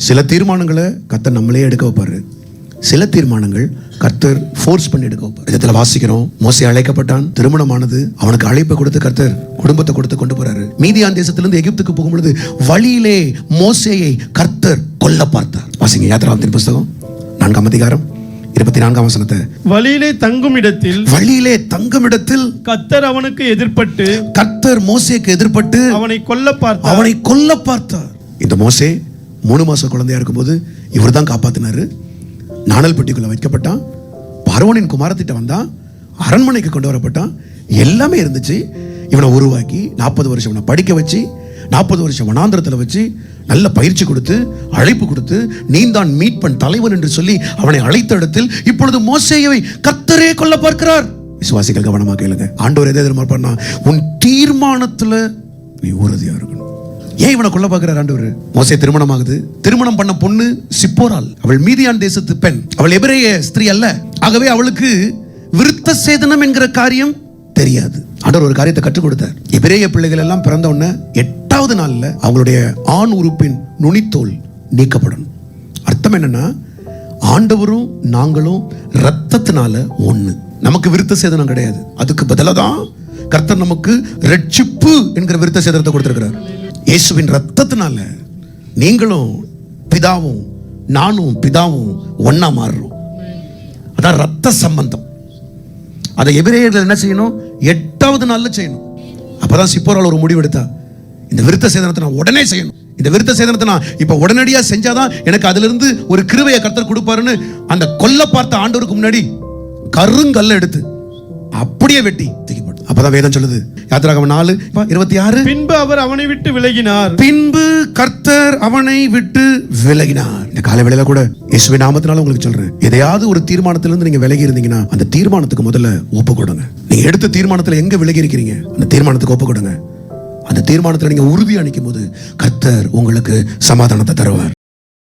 சில தீர்மானங்களை கர்த்தர் நம்மளே எடுக்க வைப்பாரு, சில தீர்மானங்கள் கர்த்தர் ஃபோர்ஸ் பண்ணி எடுக்க வைப்பார். இடத்துல வாசிக்கிறோம், மோசே அழைக்கப்பட்டான், திருமணமானது, அவனுக்கு அழைப்பை கொடுத்து கர்த்தர் குடும்பத்தை கொடுத்து கொண்டு போறாரு. மீதியான் தேசத்திலிருந்து எகிப்துக்கு போகும் பொழுது வழியிலே மோசேயை கர்த்தர் கொல்ல பார்த்தார். வாசிங்க யாத்திராகமத்தின் புஸ்தகம் 4ஆம் அதிகாரம் 24ஆம் வசனத்தை. வழியிலே தங்கும் இடத்தில் கர்த்தர் அவனுக்கு எதிர்ப்பட்டு, கர்த்தர் மோசேக்கு எதிர்ப்பட்டு அவனை கொல்ல பார்த்தார். இந்த மோசே 3 மாச குழந்தையா இருக்கும்போது இவர் தான் காப்பாத்தினாரு. நாணல் பெட்டிக்குள்ள வைக்கப்பட்டான், பார்வோனின் குமாரத்திட்ட வந்தான், அரண்மனைக்கு கொண்டு வரப்பட்டான், எல்லாமே இருந்துச்சு. இவனை உருவாக்கி 40 வருஷம் இவனை படிக்க வச்சு, 40 வருஷம் வனாந்திரத்தில் வச்சு நல்ல பயிற்சி கொடுத்து அழைப்பு கொடுத்து, நீ தான் மீட்பன் தலைவன் என்று சொல்லி அவனை அழைத்த இடத்தில் இப்பொழுது மோசேயை கர்த்தரே கொல்ல பார்க்கிறார். விசுவாசிகள் கவனமா கேளுங்க. ஆண்டவர் எதை எதிர்பார்ப்பார்னா, உன் தீர்மானத்துல நீ உறுதியா இருக்கணும். ஏன் இவனை கொல்ல பார்க்கிறார் ஆண்டவர்? மோசே திருமணம் ஆகுது. திருமணம் பண்ண பொண்ணு சிப்போராள். அவள் மீதியான் தேசத்து பெண், அவள் எபிரேய ஸ்திரீ அல்ல. ஆகவே அவளுக்கு விருத்த சேதனம் என்கிற காரியம் தெரியாது. ஆண்டவர் ஒரு காரியத்தை கற்றுக் கொடுத்தார். எபிரேய பிள்ளைகள் எல்லாம் பிறந்த உடனே 8வது நாள்ல அவங்களுடைய ஆண் உறுப்பின் நுனித்தோல் நீக்கப்படணும். அர்த்தம் என்னன்னா, ஆண்டவரும் நாங்களும் ரத்தத்தினால ஒண்ணு. நமக்கு விருத்த சேதனம் கிடையாது. அதுக்கு பதிலாக தான் கர்த்தர் நமக்கு ரட்சிப்பு என்கிற விருத்த சேதனத்தை கொடுத்திருக்கிறார். இயேசுவின் ரத்தத்தினால நீங்களும் பிதாவும் நானும் பிதாவும் ஒன்னா மாறுறோம். அதான் ரத்த சம்பந்தம். அதை எபிரேயர்கள் என்ன செய்யணும்? 8வது நாள்ல செய்யணும். அப்பதான் சிப்போரால் ஒரு முடிவு எடுத்தா, இந்த விருத்த சேதனத்தை நான் உடனே செய்யணும். இந்த விருத்த சேதனத்தை நான் இப்ப உடனடியா செஞ்சாதான் எனக்கு அதுல இருந்து ஒரு கிருபையை கர்த்தர் கொடுப்பாருன்னு அந்த கொல்ல பார்த்த ஆண்டவருக்கு முன்னாடி கருங்கல்ல எடுத்து அப்படியே வெட்டி தூக்கி போட்டு. அப்பதான் வேதம் சொல்லுது, யாத்திராகமம் 4:26, பின்பு அவர் அவனை விட்டு விலகினார். பின்பு கர்த்தர் அவனை விட்டு விலகினார். இந்த காலை வேளையில கூட இயேசுவின் நாமத்தினால உங்களுக்கு சொல்றேன், எதையாவது ஒரு தீர்மானத்திலிருந்து நீங்க விலகி இருந்தீங்கன்னா அந்த தீர்மானத்துக்கு முதல்ல ஒப்பு கொடுங்க. நீங்க எடுத்த தீர்மானத்துல எங்க விலகி இருக்கிறீங்க, அந்த தீர்மானத்துக்கு ஒப்பு கொடுங்க. அந்த தீர்மானத்துல நீங்க உறுதியா நிற்கும் போது கர்த்தர் உங்களுக்கு சமாதானத்தை தருவார்.